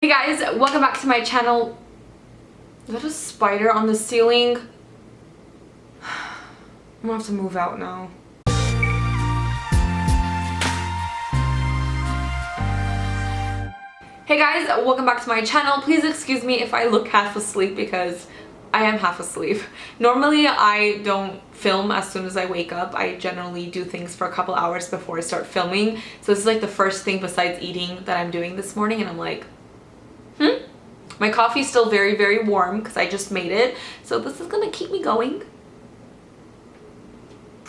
Hey guys, welcome back to my channel. Is that a spider on the ceiling? I'm gonna have to move out now. Hey guys, welcome back to my channel. Please excuse me if I look half asleep because I am half asleep. Normally I don't film as soon as I wake up. I generally do things for a couple hours before I start filming. So this is like the first thing besides eating that I'm doing this morning, and I'm like, My coffee's still very, very warm because I just made it. So this is gonna keep me going.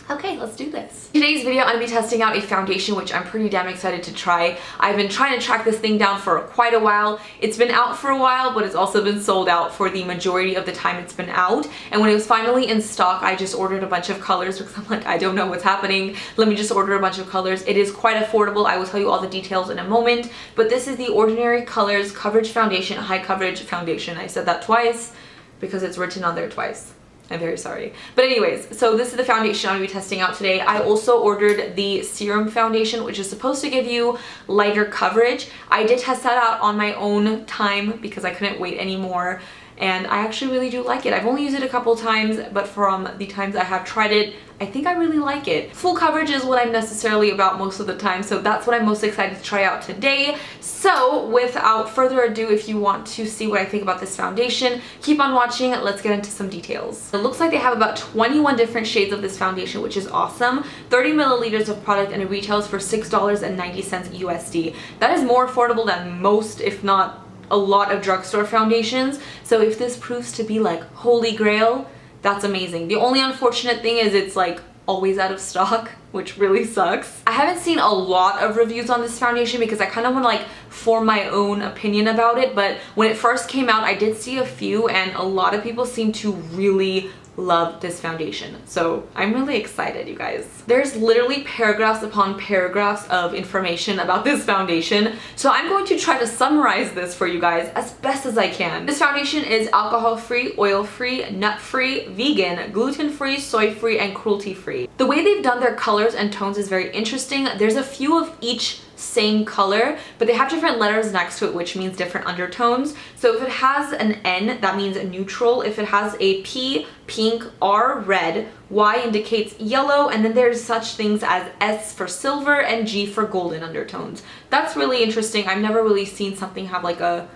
Okay, let's do this. In today's video, I'm gonna be testing out a foundation which I'm pretty damn excited to try. I've been trying to track this thing down for quite a while. It's been out for a while, but it's also been sold out for the majority of the time it's been out. And when it was finally in stock, I just ordered a bunch of colors because I'm like, I don't know what's happening. Let me just order a bunch of colors. It is quite affordable. I will tell you all the details in a moment. But this is the Ordinary Colors Coverage Foundation, High Coverage Foundation. I said that twice because it's written on there twice. I'm very sorry. But anyways, so this is the foundation I'm going to be testing out today. I also ordered the serum foundation, which is supposed to give you lighter coverage. I did test that out on my own time because I couldn't wait anymore. And I actually really do like it. I've only used it a couple times, but from the times I have tried it, I think I really like it. Full coverage is what I'm necessarily about most of the time, so that's what I'm most excited to try out today. So without further ado, if you want to see what I think about this foundation, keep on watching. Let's get into some details. It looks like they have about 21 different shades of this foundation, which is awesome. 30 milliliters of product, and it retails for $6.90 USD. That is more affordable than most, if not a lot of drugstore foundations. So if this proves to be like holy grail, that's amazing. The only unfortunate thing is it's like always out of stock, which really sucks. I haven't seen a lot of reviews on this foundation because I kind of want to like form my own opinion about it, but when it first came out I did see a few and a lot of people seem to really love this foundation. So I'm really excited, you guys. There's literally paragraphs upon paragraphs of information about this foundation, so I'm going to try to summarize this for you guys as best as I can. This foundation is alcohol-free, oil-free, nut-free, vegan, gluten-free, soy-free, and cruelty-free. The way they've done their colors and tones is very interesting. There's a few of each same color, but they have different letters next to it, which means different undertones. So if it has an N, that means neutral. If it has a P, pink, R, red, Y indicates yellow, and then there's such things as S for silver and G for golden undertones. That's really interesting. I've never really seen something have like a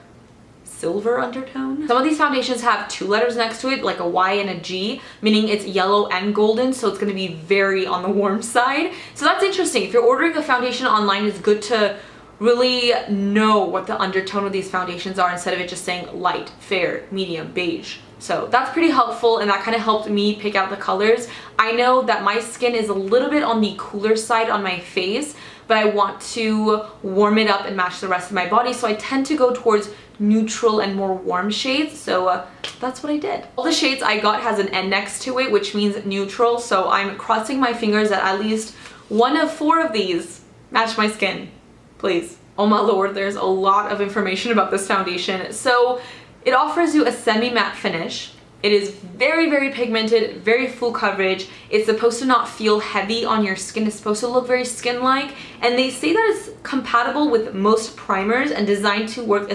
silver undertone. Some of these foundations have two letters next to it, like a Y and a G, meaning it's yellow and golden, so it's going to be very on the warm side. So that's interesting. If you're ordering a foundation online, it's good to really know what the undertone of these foundations are instead of it just saying light, fair, medium, beige. So that's pretty helpful, and that kind of helped me pick out the colors. I know that my skin is a little bit on the cooler side on my face, but I want to warm it up and match the rest of my body, so I tend to go towards neutral and more warm shades. So that's what I did. All the shades I got has an N next to it, which means neutral, so I'm crossing my fingers that at least one of 4 of these match my skin. Please. Oh my lord, there's a lot of information about this foundation. So it offers you a semi-matte finish. It is very, very pigmented, very full coverage. It's supposed to not feel heavy on your skin. It's supposed to look very skin-like. And they say that it's compatible with most primers and designed to work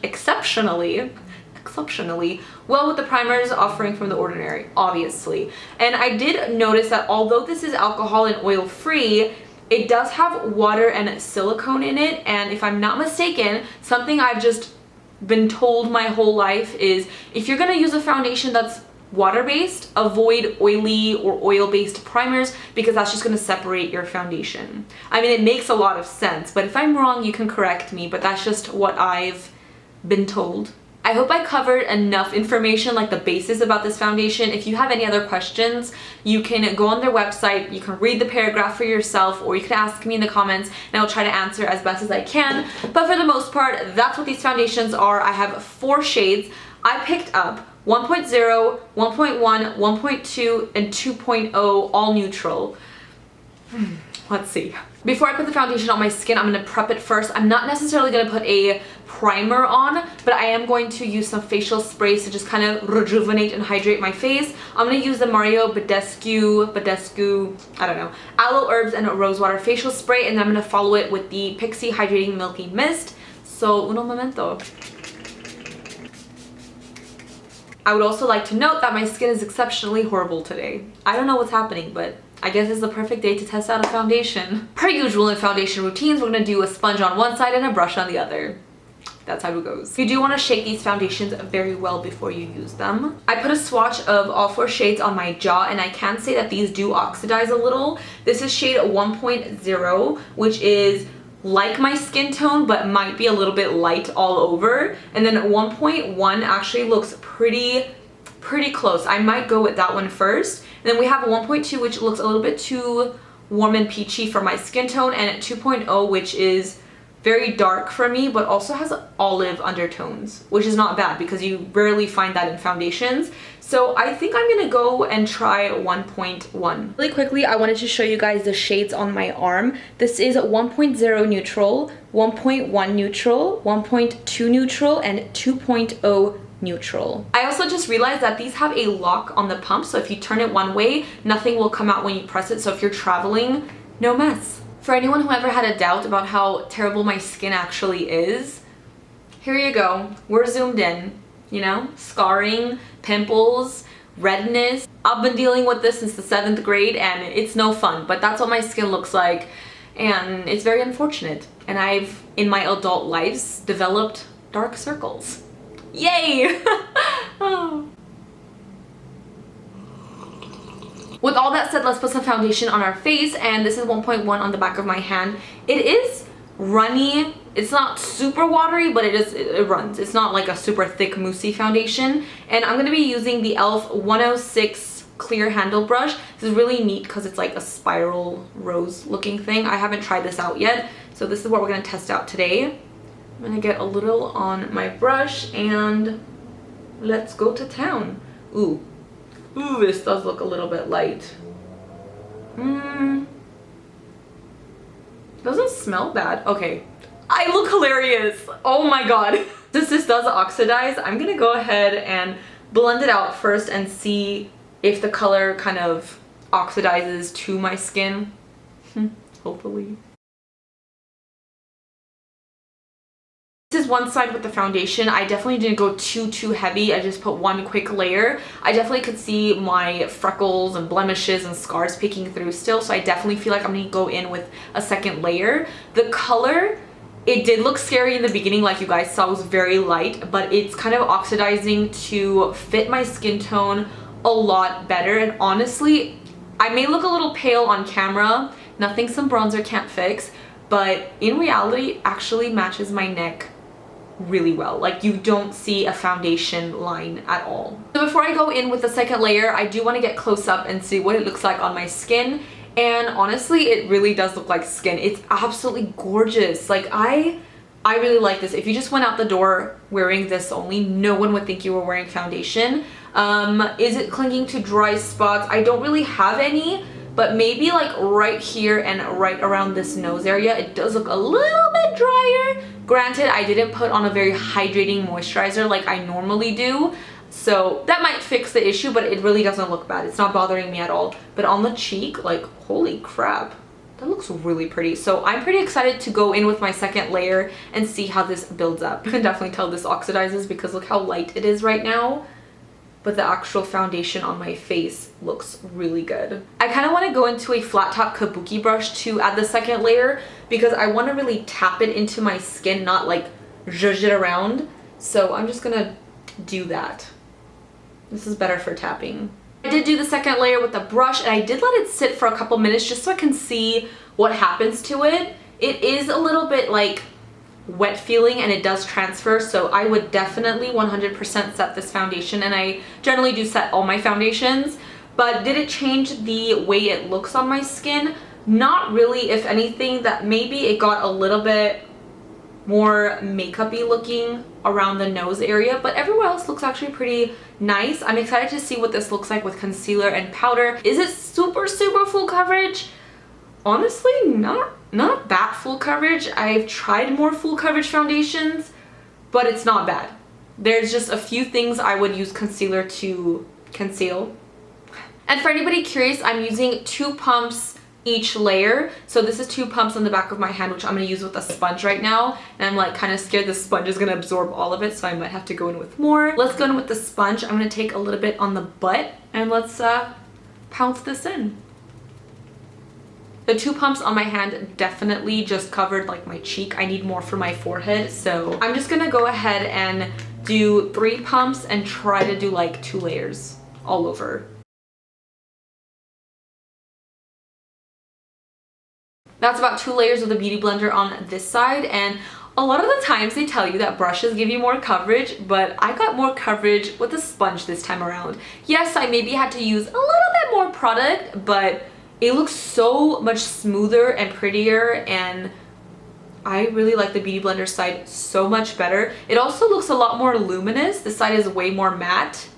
exceptionally well with the primers offering from The Ordinary, obviously. And I did notice that although this is alcohol and oil-free, it does have water and silicone in it. And if I'm not mistaken, something I've just been told my whole life is if you're gonna use a foundation that's water-based, avoid oily or oil-based primers because that's just gonna separate your foundation. I mean, it makes a lot of sense, but if I'm wrong, you can correct me, but that's just what I've been told. I hope I covered enough information, like the basis about this foundation. If you have any other questions, you can go on their website, you can read the paragraph for yourself, or you can ask me in the comments and I'll try to answer as best as I can. But for the most part, that's what these foundations are. I have 4 shades. I picked up 1.0, 1.1, 1.2, and 2.0, all neutral. Let's see. Before I put the foundation on my skin, I'm going to prep it first. I'm not necessarily going to put a primer on, but I am going to use some facial sprays to just kind of rejuvenate and hydrate my face. I'm going to use the Mario Badescu, I don't know, Aloe Herbs and Rosewater Facial Spray, and then I'm going to follow it with the Pixi Hydrating Milky Mist. So, uno momento. I would also like to note that my skin is exceptionally horrible today. I don't know what's happening, but I guess it's the perfect day to test out a foundation. Per usual in foundation routines, we're gonna do a sponge on one side and a brush on the other. That's how it goes. You do want to shake these foundations very well before you use them. I put a swatch of all 4 shades on my jaw, and I can say that these do oxidize a little. This is shade 1.0, which is like my skin tone but might be a little bit light all over, and then 1.1 actually looks pretty close. I might go with that one first, and then we have 1.2, which looks a little bit too warm and peachy for my skin tone, and 2.0, which is very dark for me but also has olive undertones, which is not bad because you rarely find that in foundations. So I think I'm gonna go and try 1.1. Really quickly, I wanted to show you guys the shades on my arm. This is 1.0 neutral, 1.1 neutral, 1.2 neutral, and 2.0 neutral. I also just realized that these have a lock on the pump, so if you turn it one way, nothing will come out when you press it, so if you're traveling, no mess. For anyone who ever had a doubt about how terrible my skin actually is, here you go. We're zoomed in, you know? Scarring, pimples, redness. I've been dealing with this since the 7th grade and it's no fun, but that's what my skin looks like, and it's very unfortunate. And I've, in my adult lives, developed dark circles. Yay! Oh. With all that said, let's put some foundation on our face, and this is 1.1 on the back of my hand. It is runny. It's not super watery, but it runs. It's not like a super thick moussey foundation. And I'm going to be using the e.l.f. 106 clear handle brush. This is really neat because it's like a spiral rose looking thing. I haven't tried this out yet, so this is what we're going to test out today. I'm going to get a little on my brush and let's go to town. Ooh, this does look a little bit light. Doesn't smell bad. Okay, I look hilarious. Oh my god. Since this does oxidize, I'm gonna go ahead and blend it out first and see if the color kind of oxidizes to my skin. Hopefully. This is one side with the foundation. I definitely didn't go too heavy. I just put one quick layer. I definitely could see my freckles and blemishes and scars peeking through still, so I definitely feel like I'm gonna go in with a second layer. The color, it did look scary in the beginning, like you guys saw, it was very light, but it's kind of oxidizing to fit my skin tone a lot better. And honestly, I may look a little pale on camera, nothing some bronzer can't fix, but in reality, it actually matches my neck really well. Like, you don't see a foundation line at all. So before I go in with the second layer, I do want to get close up and see what it looks like on my skin. And honestly, it really does look like skin. It's absolutely gorgeous. Like, I really like this. If you just went out the door wearing this only, no one would think you were wearing foundation. Is it clinging to dry spots? I don't really have any, but maybe like right here and right around this nose area, it does look a little bit drier. Granted, I didn't put on a very hydrating moisturizer like I normally do, so that might fix the issue, but it really doesn't look bad. It's not bothering me at all. But on the cheek, like, holy crap, that looks really pretty. So I'm pretty excited to go in with my second layer and see how this builds up. You can definitely tell this oxidizes because look how light it is right now. But the actual foundation on my face looks really good. I kind of want to go into a flat top kabuki brush to add the second layer because I want to really tap it into my skin, not like zhuzh it around. So I'm just gonna do that. This is better for tapping. I did do the second layer with the brush, and I did let it sit for a couple minutes just so I can see what happens to it. It is a little bit like wet feeling and it does transfer, so I would definitely 100% set this foundation, and I generally do set all my foundations. But did it change the way it looks on my skin? Not really. If anything, that maybe it got a little bit more makeup-y looking around the nose area, but everywhere else looks actually pretty nice. I'm excited to see what this looks like with concealer and powder. Is it super full coverage? Honestly, not that full coverage. I've tried more full coverage foundations, but it's not bad. There's just a few things I would use concealer to conceal. And for anybody curious, I'm using 2 pumps each layer. So this is 2 pumps on the back of my hand, which I'm going to use with a sponge right now. And I'm like kind of scared the sponge is going to absorb all of it, so I might have to go in with more. Let's go in with the sponge. I'm going to take a little bit on the butt and let's pounce this in. The 2 pumps on my hand definitely just covered like my cheek. I need more for my forehead, so I'm just gonna go ahead and do 3 pumps and try to do like 2 layers all over. That's about 2 layers of the Beauty Blender on this side, and a lot of the times they tell you that brushes give you more coverage, but I got more coverage with a sponge this time around. Yes, I maybe had to use a little bit more product, but it looks so much smoother and prettier, and I really like the Beauty Blender side so much better. It also looks a lot more luminous. This side is way more matte,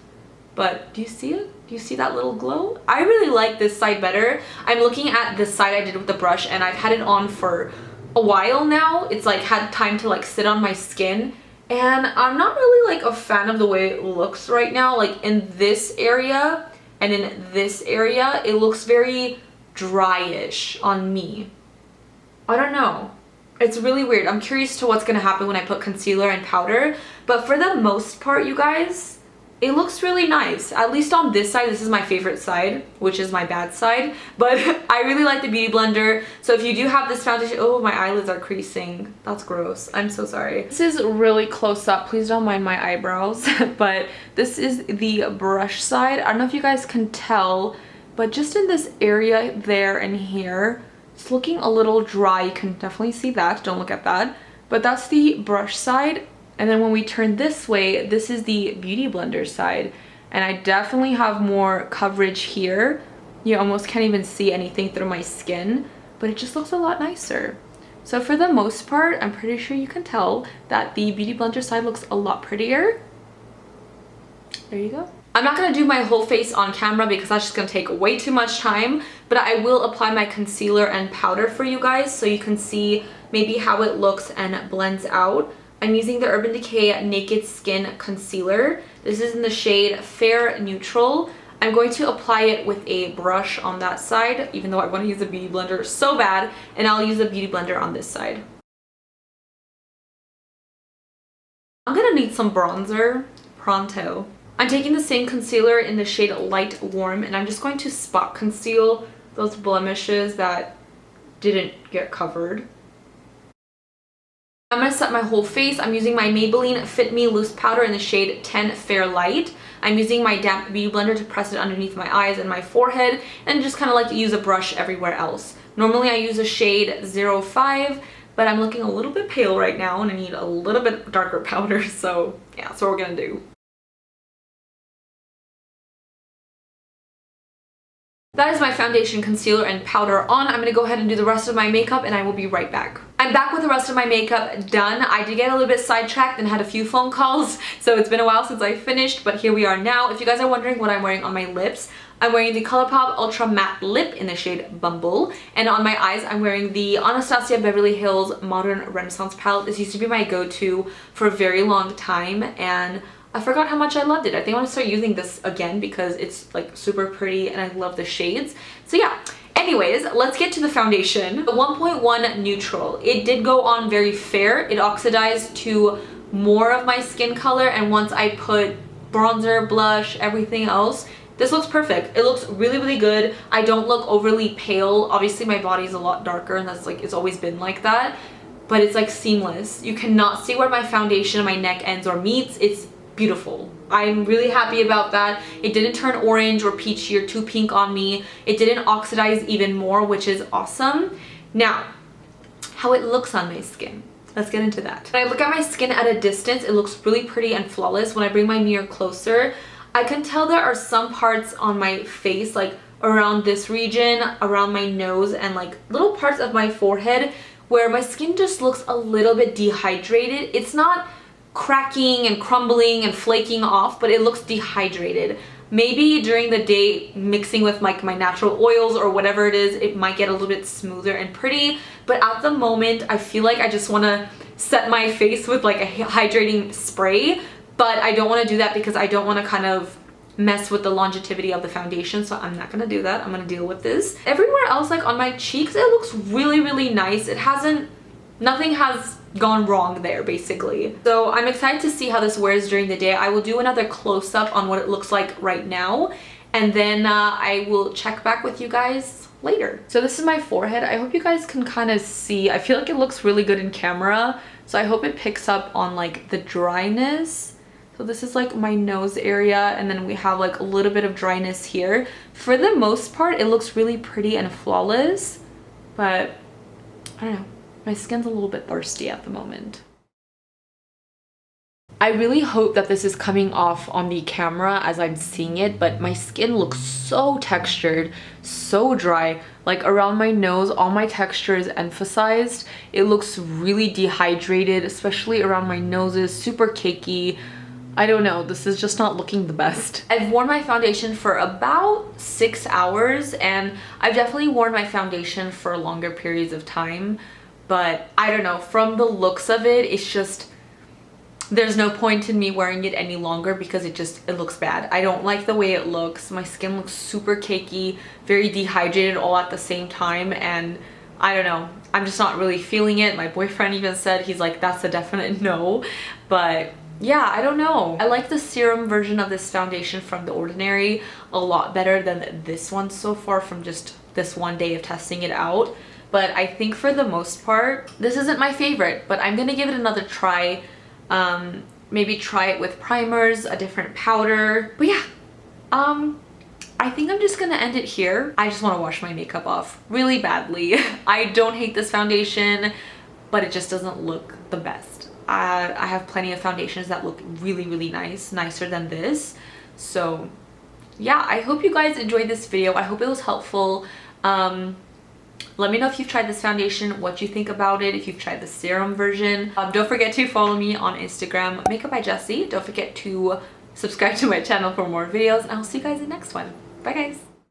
but do you see it? Do you see that little glow? I really like this side better. I'm looking at the side I did with the brush, and I've had it on for a while now. It's like had time to like sit on my skin, and I'm not really like a fan of the way it looks right now. Like in this area and in this area, it looks very dryish on me. I don't know. It's really weird. I'm curious to what's gonna happen when I put concealer and powder, but for the most part, you guys, it looks really nice. At least on this side. This is my favorite side, which is my bad side, but I really like the Beauty Blender. So if you do have this foundation, oh, my eyelids are creasing. That's gross. I'm so sorry. This is really close up. Please don't mind my eyebrows, but this is the brush side. I don't know if you guys can tell, but just in this area there and here, it's looking a little dry. You can definitely see that. Don't look at that. But that's the brush side. And then when we turn this way, this is the Beauty Blender side. And I definitely have more coverage here. You almost can't even see anything through my skin, but it just looks a lot nicer. So for the most part, I'm pretty sure you can tell that the Beauty Blender side looks a lot prettier. There you go. I'm not going to do my whole face on camera because that's just going to take way too much time, but I will apply my concealer and powder for you guys so you can see maybe how it looks and blends out. I'm using the Urban Decay Naked Skin Concealer. This is in the shade Fair Neutral. I'm going to apply it with a brush on that side, even though I want to use a Beauty Blender so bad, and I'll use a Beauty Blender on this side. I'm going to need some bronzer pronto. I'm taking the same concealer in the shade Light Warm, and I'm just going to spot conceal those blemishes that didn't get covered. I'm going to set my whole face. I'm using my Maybelline Fit Me Loose Powder in the shade 10 Fair Light. I'm using my damp Beauty Blender to press it underneath my eyes and my forehead, and just kind of like to use a brush everywhere else. Normally I use a shade 05, but I'm looking a little bit pale right now and I need a little bit darker powder, so yeah, that's what we're going to do. That is my foundation, concealer, and powder on. I'm going to go ahead and do the rest of my makeup, and I will be right back. I'm back with the rest of my makeup done. I did get a little bit sidetracked and had a few phone calls, so it's been a while since I finished, but here we are now. If you guys are wondering what I'm wearing on my lips, I'm wearing the ColourPop Ultra Matte Lip in the shade Bumble, and on my eyes, I'm wearing the Anastasia Beverly Hills Modern Renaissance palette. This used to be my go-to for a very long time, and I forgot how much I loved it. I think I want to start using this again because it's like super pretty and I love the shades. So yeah, anyways, let's get to the foundation. The 1.1 Neutral. It did go on very fair. It oxidized to more of my skin color, and once I put bronzer, blush, everything else, this looks perfect. It looks really, really good. I don't look overly pale. Obviously my body is a lot darker, and that's like, it's always been like that, but it's like seamless. You cannot see where my foundation and my neck ends or meets. It's beautiful. I'm really happy about that. It didn't turn orange or peachy or too pink on me. It didn't oxidize even more, which is awesome. Now, how it looks on my skin. Let's get into that. When I look at my skin at a distance, it looks really pretty and flawless. When I bring my mirror closer, I can tell there are some parts on my face, like around this region, around my nose, and like little parts of my forehead where my skin just looks a little bit dehydrated. It's not cracking and crumbling and flaking off, but it looks dehydrated. Maybe during the day, mixing with like my natural oils or whatever it is, it might get a little bit smoother and pretty, but at the moment I feel like I just want to set my face with like a hydrating spray, but I don't want to do that because I don't want to kind of mess with the longevity of the foundation, so I'm not gonna do that. I'm gonna deal with this. Everywhere else, like on my cheeks, it looks really, really nice. Nothing has gone wrong there, basically. So I'm excited to see how this wears during the day. I will do another close-up on what it looks like right now, and then I will check back with you guys later. So this is my forehead. I hope you guys can kind of see. I feel like it looks really good in camera, so I hope it picks up on like the dryness. So this is like my nose area, and then we have like a little bit of dryness here. For the most part, it looks really pretty and flawless, but I don't know. My skin's a little bit thirsty at the moment. I really hope that this is coming off on the camera as I'm seeing it, but my skin looks so textured, so dry. Like around my nose, all my texture is emphasized. It looks really dehydrated, especially around my noses, super cakey. I don't know, this is just not looking the best. I've worn my foundation for about 6 hours, and I've definitely worn my foundation for longer periods of time. But I don't know, from the looks of it, it's just, there's no point in me wearing it any longer because it looks bad. I don't like the way it looks. My skin looks super cakey, very dehydrated all at the same time, and I don't know, I'm just not really feeling it. My boyfriend even said, he's like, that's a definite no. But yeah, I don't know. I like the serum version of this foundation from The Ordinary a lot better than this one so far from just this one day of testing it out. But I think for the most part, this isn't my favorite, but I'm gonna give it another try. Maybe try it with primers, a different powder. But yeah, I think I'm just gonna end it here. I just wanna wash my makeup off really badly. I don't hate this foundation, but it just doesn't look the best. I have plenty of foundations that look really, really nice, nicer than this. So yeah, I hope you guys enjoyed this video. I hope it was helpful. Let me know if you've tried this foundation, what you think about it, if you've tried the serum version. Don't forget to follow me on Instagram, Makeup by Jesi. Don't forget to subscribe to my channel for more videos, and I'll see you guys in the next one. Bye guys!